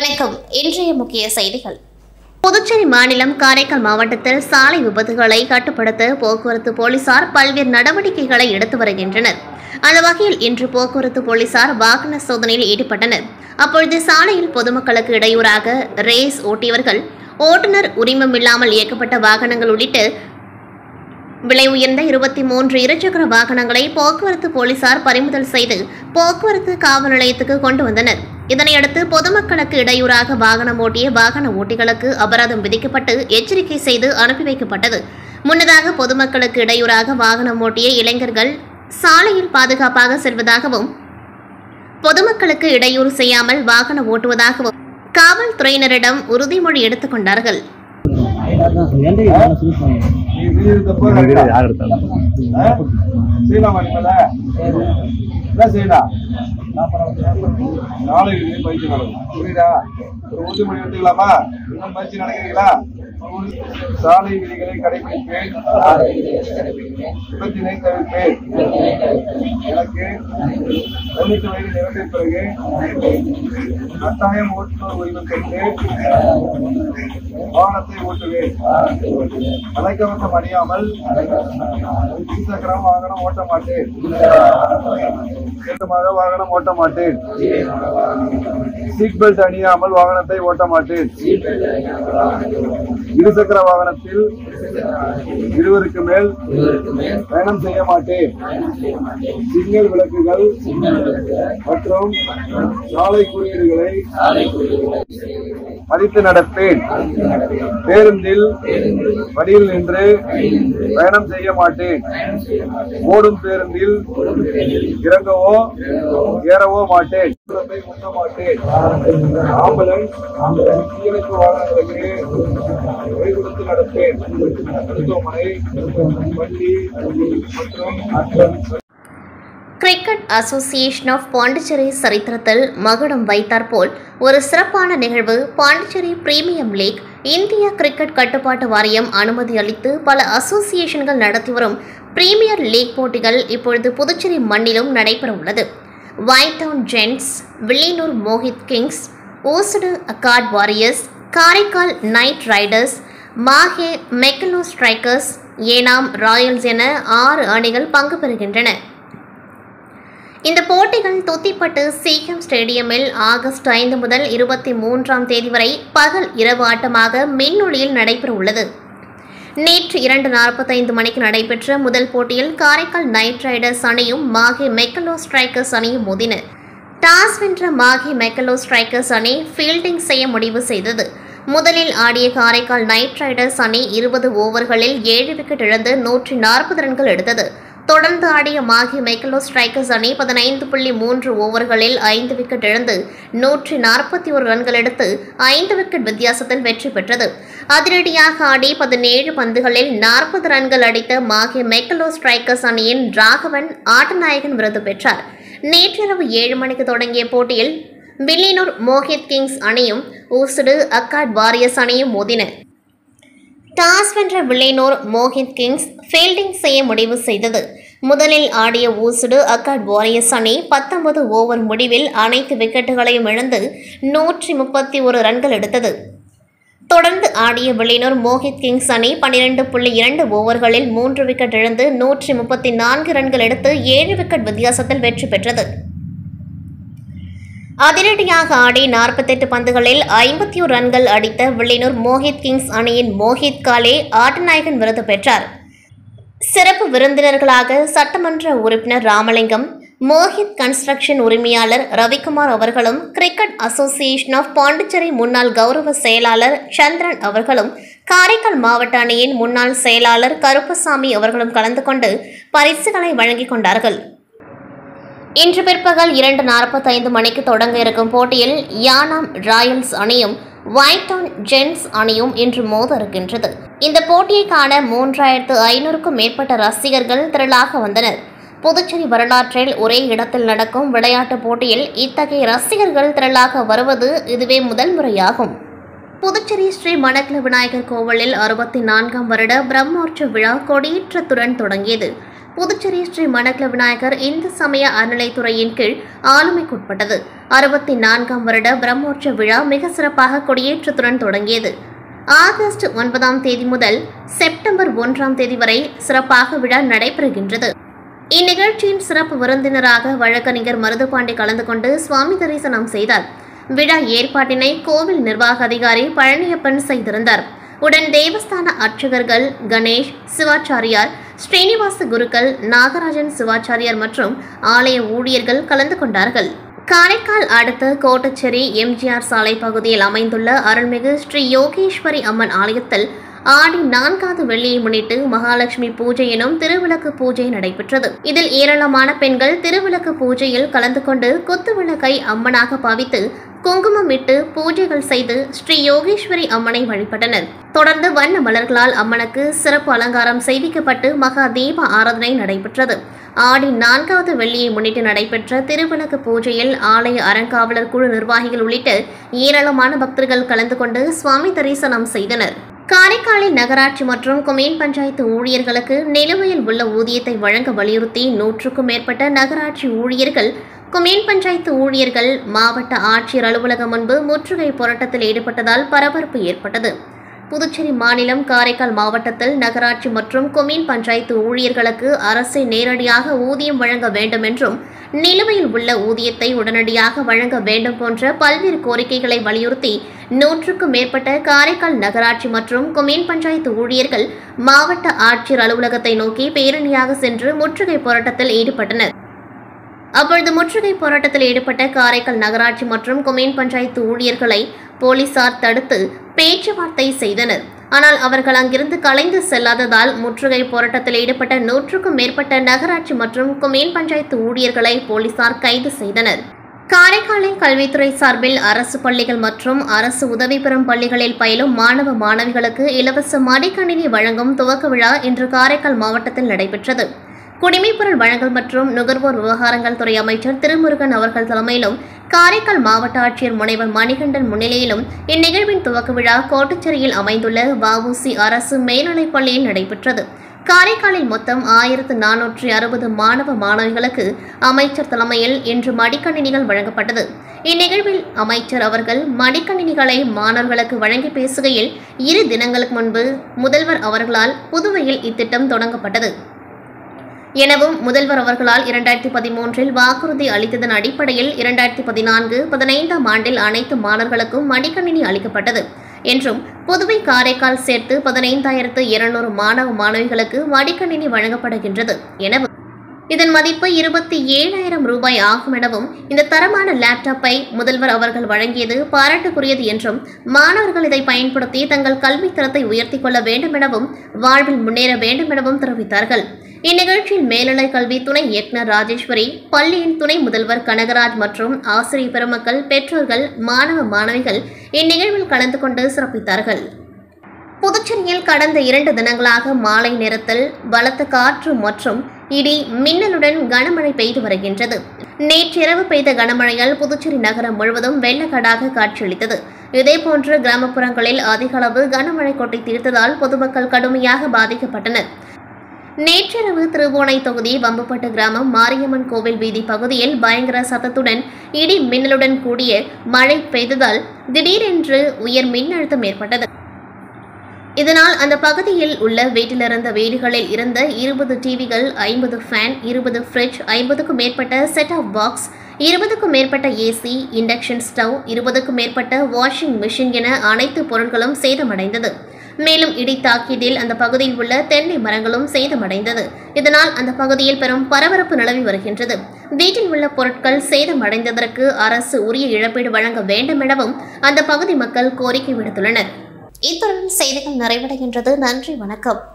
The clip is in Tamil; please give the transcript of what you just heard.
வணக்கம். இன்றைய முக்கிய செய்திகள். புதுச்சேரி மாநிலம் காரைக்கால் மாவட்டத்தில் சாலை விபத்துகளை கட்டுப்படுத்த போக்குவரத்து போலீசார் பல்வேறு நடவடிக்கைகளை எடுத்து வருகின்றனர். அந்த வகையில் இன்று போக்குவரத்து போலீசார் வாகன சோதனையில் ஈடுபட்டனர். அப்பொழுது சாலையில் பொதுமக்களுக்கு இடையூறாக ரேஸ் ஓட்டியவர்கள், ஓட்டுநர் உரிமம் இல்லாமல் இயக்கப்பட்ட வாகனங்கள் உள்ளிட்ட விலை உயர்ந்த 23 இருசக்கர வாகனங்களை போக்குவரத்து போலீசார் பறிமுதல் செய்து போக்குவரத்து காவல் நிலையத்துக்கு கொண்டு வந்தனர். இதனையடுத்து பொதுமக்களுக்கு இடையூறாக வாகனம் ஓட்டிய வாகன ஓட்டிகளுக்கு அபராதம் விதிக்கப்பட்டு எச்சரிக்கை செய்து அனுப்பி வைக்கப்பட்டது. முன்னதாக பொதுமக்களுக்கு இடையூறாக வாகனம் ஓட்டிய இளைஞர்கள் சாலையில் பாதுகாப்பாக செல்வதாகவும் பொதுமக்களுக்கு இடையூறு செய்யாமல் வாகனம் ஓட்டுவதாகவும் காவல்துறையினரிடம் உறுதிமொழி எடுத்துக் கொண்டார்கள். சாலை விதிகளை கடைபிடிப்பேன், விபத்தினை தவிர்ப்பேன். எனக்கு 18 வயது நிரம்பிய பிறகு கட்டாயம் ஓட்டுநர் உரிமம் பெற்று வாகனத்தை ஓட்டுவேன். தலைக்கவசம் அணியாமல் இருசக்கரம் வாகனம் ஓட்ட மாட்டேன். வாகனம் ஓட்ட மாட்டேன். சீட் பெல்ட் அணியாமல் வாகனத்தை ஓட்ட மாட்டேன். இருசக்கர வாகனத்தில் இருவருக்கு மேல் பயணம் செய்ய மாட்டேன். சிக்னல் விளக்குகள் மற்றும் சாலை குறியீடுகளை மதித்து நடப்பேன். பேருந்தில் வழியில் நின்று பயணம் செய்ய மாட்டேன். ஓடும் பேருந்தில் இறங்கவோ ஏறவோ மாட்டேன். ஆம்புலன்ஸ் தீயணைப்பு வாகனங்களுக்கு விலை கொடுத்து நடப்பேன். மருத்துவமனை, பள்ளி மற்றும் கிரிக்கெட் அசோசியேஷன் ஆஃப் பாண்டிச்சேரி சரித்திரத்தில் மகுடம் வைத்தாற்போல் ஒரு சிறப்பான நிகழ்வு. பாண்டிச்சேரி பிரீமியம் லீக் இந்திய கிரிக்கெட் கட்டுப்பாட்டு வாரியம் அனுமதி அளித்து பல அசோசியேஷன்கள் நடத்தி வரும் பிரீமியர் லீக் போட்டிகள் இப்பொழுது புதுச்சேரி மண்ணிலும் நடைபெற உள்ளது. White town legends, Villianur Mohit kings, Ossudu Akkord warriors, Karaikal knight riders, Mahe Mechalo strikers, Yanam royals என 6 அணிகள் பங்கு பெறுகின்றன. இந்த போட்டிகள் துத்திப்பட்டு சிஎம் ஸ்டேடியமில் ஆகஸ்ட் 5 முதல் 23ஆம் தேதி வரை பகல் இரவு ஆட்டமாக மின்னொளியில் நடைபெற உள்ளது. நேற்று 2:45 மணிக்கு நடைபெற்ற முதல் போட்டியில் காரைக்கால் நைட் ரைடர்ஸ் அணியும் மாஹே மெக்கலோ ஸ்ட்ரைக்கர்ஸ் அணியும் மோதின. டாஸ் வென்ற மாஹே மெக்கலோ ஸ்ட்ரைக்கர்ஸ் அணி ஃபீல்டிங் செய்ய முடிவு செய்தது. முதலில் ஆடிய காரைக்கால் நைட் ரைடர்ஸ் அணி 20 ஓவர்களில் 7 விக்கெட் இழந்து 140 ரன்கள் எடுத்தது. தொடர்ந்து ஆடிய மாஹே மெக்கலோ ஸ்ட்ரைக்கர்ஸ் அணி 15.3 ஓவர்களில் 5 விக்கெட் இழந்து 141 ரன்கள் எடுத்து 5 விக்கெட் வித்தியாசத்தில் வெற்றி பெற்றது. அதிரடியாக ஆடி 17 பந்துகளில் 40 ரன்கள் அடித்த மாஹே மெக்கலோ ஸ்ட்ரைக்கர்ஸ் அணியின் ராகவன் ஆட்டநாயகன் விருது பெற்றார். நேற்றிரவு 7 மணிக்கு தொடங்கிய போட்டியில் வில்லியனூர் மோஹித் கிங்ஸ் அணியும் ஊசுடு அக்காட் வாரியர்ஸ் அணியும் மோதின. டாஸ் வென்ற வில்லியனூர் மோஹித் கிங்ஸ் ஃபீல்டிங் செய்ய முடிவு செய்தது. முதலில் ஆடிய ஊசுடு அக்காட் வாரியர்ஸ் அணி 19 ஓவர் முடிவில் அனைத்து விக்கெட்டுகளையும் இழந்து 131 ரன்கள் எடுத்தது. தொடர்ந்து ஆடிய வில்லியனூர் மோஹித் கிங்ஸ் அணி 12.2 ஓவர்களில் 3 விக்கெட் இழந்து 134 ரன்கள் எடுத்து 7 விக்கெட் வித்தியாசத்தில் வெற்றி பெற்றது. அதிரடியாக ஆடி 48 பந்துகளில் 51 ரன்கள் அடித்த வில்லியனூர் மோஹித் கிங்ஸ் அணியின் மோஹித் காலே ஆட்டநாயகன் விருது பெற்றார். சிறப்பு விருந்தினர்களாக சட்டமன்ற உறுப்பினர் ராமலிங்கம், மோஹித் கன்ஸ்ட்ரக்ஷன் உரிமையாளர் ரவிக்குமார் அவர்களும், கிரிக்கெட் அசோசியேஷன் ஆஃப் பாண்டிச்சேரி முன்னாள் கௌரவ செயலாளர் சந்திரன் அவர்களும், காரைக்கால் மாவட்ட அணியின் முன்னாள் செயலாளர் கருப்பசாமி அவர்களும் கலந்து கொண்டு பரிசுகளை வழங்கிக் கொண்டார்கள். இன்று பிற்பகல் 2:45 மணிக்கு தொடங்க இருக்கும் போட்டியில் யானாம் ராயல்ஸ் அணியும் ஒயிட் டவுன் ஜென்ட்ஸ் அணியும் இன்று மோத இருக்கின்றது. இந்த போட்டியை காண 3500க்கும் மேற்பட்ட ரசிகர்கள் திரளாக வந்தனர். புதுச்சேரி வரலாற்றில் ஒரே இடத்தில் நடக்கும் விளையாட்டுப் போட்டியில் இத்தகைய ரசிகர்கள் திரளாக வருவது இதுவே முதல் முறையாகும். புதுச்சேரி ஸ்ரீ மணக்குள விநாயகர் கோவிலில் 64ஆம் வருட பிரம்மோற்சவ விழா கொடியேற்றத்துடன் தொடங்கியது. புதுச்சேரி ஸ்ரீ மணக்குள விநாயகர் இந்து சமய அறநிலைத்துறையின் கீழ் ஆளுமைக்குட்பட்டது. 64ஆம் வருட பிரம்மோற்சவ விழா மிக சிறப்பாக கொடியேற்றத்துடன் தொடங்கியது. ஆகஸ்ட் 9ஆம் தேதி முதல் செப்டம்பர் 1ஆம் தேதி வரை சிறப்பாக விழா நடைபெறுகின்றது. இந்நிகழ்ச்சியின் சிறப்பு விருந்தினராக வழக்கறிஞர் மருதுபாண்டி கலந்து கொண்டு சுவாமி தரிசனம் செய்தார். விழா ஏற்பாட்டினை கோவில் நிர்வாக அதிகாரி பழனியப்பன் செய்திருந்தார். உடன் தேவஸ்தான அர்ச்சகர்கள் கணேஷ் சிவாச்சாரியார், ஸ்ரீனிவாச குருக்கள், நாகராஜன் சிவாச்சாரியார் மற்றும் ஆலய ஊழியர்கள் கலந்து கொண்டார்கள். காரைக்கால் அடுத்த கோட்டச்சேரி எம்ஜிஆர் சாலை பகுதியில் அமைந்துள்ள அருள்மிகு ஸ்ரீ யோகேஸ்வரி அம்மன் ஆலயத்தில் ஆடி 4வது வெள்ளியை முன்னிட்டு மகாலட்சுமி பூஜை எனும் திருவிளக்கு பூஜை நடைபெற்றது. இதில் ஏராளமான பெண்கள் திருவிளக்கு பூஜையில் கலந்து கொண்டு குத்துவிளக்கை அம்மனாக பாவித்து குங்குமம் இட்டு பூஜைகள் செய்து ஸ்ரீ யோகேஸ்வரி அம்மனை வழிபட்டனர். தொடர்ந்து வண்ண மலர்களால் அம்மனுக்கு சிறப்பு அலங்காரம் செய்விக்கப்பட்டு மகா தீப ஆராதனை நடைபெற்றது. ஆடி 4வது வெள்ளியை முன்னிட்டு நடைபெற்ற திருவிளக்கு பூஜையில் ஆலய அறங்காவலர் குழு நிர்வாகிகள் உள்ளிட்ட ஏராளமான பக்தர்கள் கலந்து கொண்டு சுவாமி தரிசனம் செய்தனர். காரைக்காலில் நகராட்சி மற்றும் கொம்யூன் பஞ்சாயத்து ஊழியர்களுக்கு நிலுவையில் உள்ள ஊதியத்தை வழங்க வலியுறுத்தி 100க்கும் மேற்பட்ட நகராட்சி ஊழியர்கள், கொம்யூன் பஞ்சாயத்து ஊழியர்கள் மாவட்ட ஆட்சியர் அலுவலகம் முன்பு முற்றுகை போராட்டத்தில் ஈடுபட்டதால் பரபரப்பு ஏற்பட்டது. புதுச்சேரி மாநிலம் காரைக்கால் மாவட்டத்தில் நகராட்சி மற்றும் கொம்யூன் பஞ்சாயத்து ஊழியர்களுக்கு அரசு நேரடியாக ஊதியம் வழங்க வேண்டும் என்றும், நிலுவையில் உள்ள ஊதியத்தை உடனடியாக வழங்க வேண்டும் போன்ற பல்வேறு கோரிக்கைகளை வலியுறுத்தி 100க்கும் மேற்பட்ட காரைக்கால் நகராட்சி மற்றும் கொம்யூன் பஞ்சாயத்து ஊழியர்கள் மாவட்ட ஆட்சியர் அலுவலகத்தை நோக்கி பேரணியாக சென்று முற்றுகை போராட்டத்தில் ஈடுபட்டனர். அப்பொழுது முற்றுகை போராட்டத்தில் ஈடுபட்ட காரைக்கால் நகராட்சி மற்றும் கொம்யூன் பஞ்சாயத்து ஊழியர்களை போலீசார் தடுத்து பேச்சுவார்த்தை செய்தனர். ஆனால் அவர்கள் அங்கிருந்து கலைந்து செல்லாததால் முற்றுகை போராட்டத்தில் ஈடுபட்ட 100க்கும் மேற்பட்ட நகராட்சி மற்றும் கொம்யூன் பஞ்சாயத்து ஊழியர்களை போலீசார் கைது செய்தனர். காரைக்காலில் கல்வித்துறை சார்பில் அரசு பள்ளிகள் மற்றும் அரசு உதவி பெறும் பள்ளிகளில் பயிலும் மாணவ மாணவிகளுக்கு இலவச மடிக்கணினி வழங்கும் துவக்க விழா இன்று காரைக்கால் மாவட்டத்தில் நடைபெற்றது. குடிமைப்பொருள் வழங்கல் மற்றும் நுகர்வோர் விவகாரங்கள் துறை அமைச்சர் திருமுருகன் அவர்கள் தலைமையிலும் காரைக்கால் மாவட்ட ஆட்சியர் முனைவர் மணிகண்டன் முன்னிலையிலும் இந்நிகழ்வின் துவக்க விழா கோட்டச்சேரியில் அமைந்துள்ள வஉசி அரசு மேல்நிலைப் பள்ளியில் நடைபெற்றது. காரைக்காலில் மொத்தம் 1460 மாணவ மாணவிகளுக்கு அமைச்சர் தலைமையில் இன்று மடிக்கணினிகள் வழங்கப்பட்டது. இந்நிகழ்வில் அமைச்சர் அவர்கள் மடிக்கணினிகளை மாணவர்களுக்கு வழங்கி பேசுகையில், 2 தினங்களுக்கு முன்பு முதல்வர் அவர்களால் புதுவையில் இத்திட்டம் தொடங்கப்பட்டது எனவும், முதல்வர் அவர்களால் 2013இல் வாக்குறுதி அளித்ததன் அடிப்படையில் 2014-15ஆம் ஆண்டில் அனைத்து மாணவர்களுக்கும் மடிக்கணினி அளிக்கப்பட்டது என்றும், புதுவை காரைக்கால் சேர்த்து 15,200 மாணவ மாணவிகளுக்கு மடிக்கணினி வழங்கப்படுகின்றது எனவும், இதன் மதிப்பு 27,000 ரூபாய் ஆகும் எனவும், இந்த தரமான லேப்டாப்பை முதல்வர் அவர்கள் வழங்கியது பாராட்டுக்குரியது என்றும், மாணவர்கள் இதை பயன்படுத்தி தங்கள் கல்வி தரத்தை உயர்த்திக் கொள்ள வேண்டும் எனவும், வாழ்வில் முன்னேற வேண்டும் எனவும் தெரிவித்தார்கள். இந்நிகழ்ச்சியில் மேல்நிலை கல்வி துணை இயக்குநர் ராஜேஸ்வரி, பள்ளியின் துணை முதல்வர் கனகராஜ் மற்றும் ஆசிரியர் பெருமக்கள், பெற்றோர்கள், மாணவ மாணவிகள் இந்நிகழ்வில் கலந்து கொண்டு சிறப்பித்தார்கள். புதுச்சேரியில் கடந்த 2 தினங்களாக மாலை நேரத்தில் பலத்த காற்று மற்றும் இடி மின்னலுடன் கனமழை பெய்து வருகின்றது. நேற்றிரவு பெய்த கனமழையால் புதுச்சேரி நகரம் முழுவதும் வெள்ளக்காடாக காட்சியளித்தது. இதேபோன்று கிராமப்புறங்களில் அதிக அளவு கனமழை கொட்டி தீர்த்ததால் பொதுமக்கள் கடுமையாக பாதிக்கப்பட்டனர். நேற்றிரவு திருவோணை தொகுதி வம்புப்பட்டு கிராமம் மாரியம்மன் கோவில் வீதி பகுதியில் பயங்கர சத்தத்துடன் இடி மின்னலுடன் கூடிய மழை பெய்ததால் திடீரென்று உயர் மின்னழுத்தம் ஏற்பட்டது. இதனால் அந்த பகுதியில் உள்ள வீட்டிலிருந்த வீடுகளில் இருந்த 20 டிவிகள், 50 ஃபேன், 20 ஃப்ரிட்ஜ், 50க்கும் மேற்பட்ட செட் ஆஃப் பாக்ஸ், 20க்கும் மேற்பட்ட ஏசி, இண்டக்ஷன் ஸ்டவ், 20க்கும் மேற்பட்ட வாஷிங் மிஷின் என அனைத்து பொருட்களும் சேதமடைந்தது. மேலும் இடி தாக்கியதில் அந்த பகுதியில் உள்ள தென்னை மரங்களும் சேதமடைந்தது. இதனால் அந்த பகுதியில் பெரும் பரபரப்பு நிலவி வருகின்றது. வீட்டில் உள்ள பொருட்கள் சேதமடைந்ததற்கு அரசு உரிய இழப்பீடு வழங்க வேண்டும் எனவும் அந்த பகுதி மக்கள் கோரிக்கை விடுத்துள்ளனர். இத்துடன் செய்திகள் நிறைவடைகின்றது. நன்றி, வணக்கம்.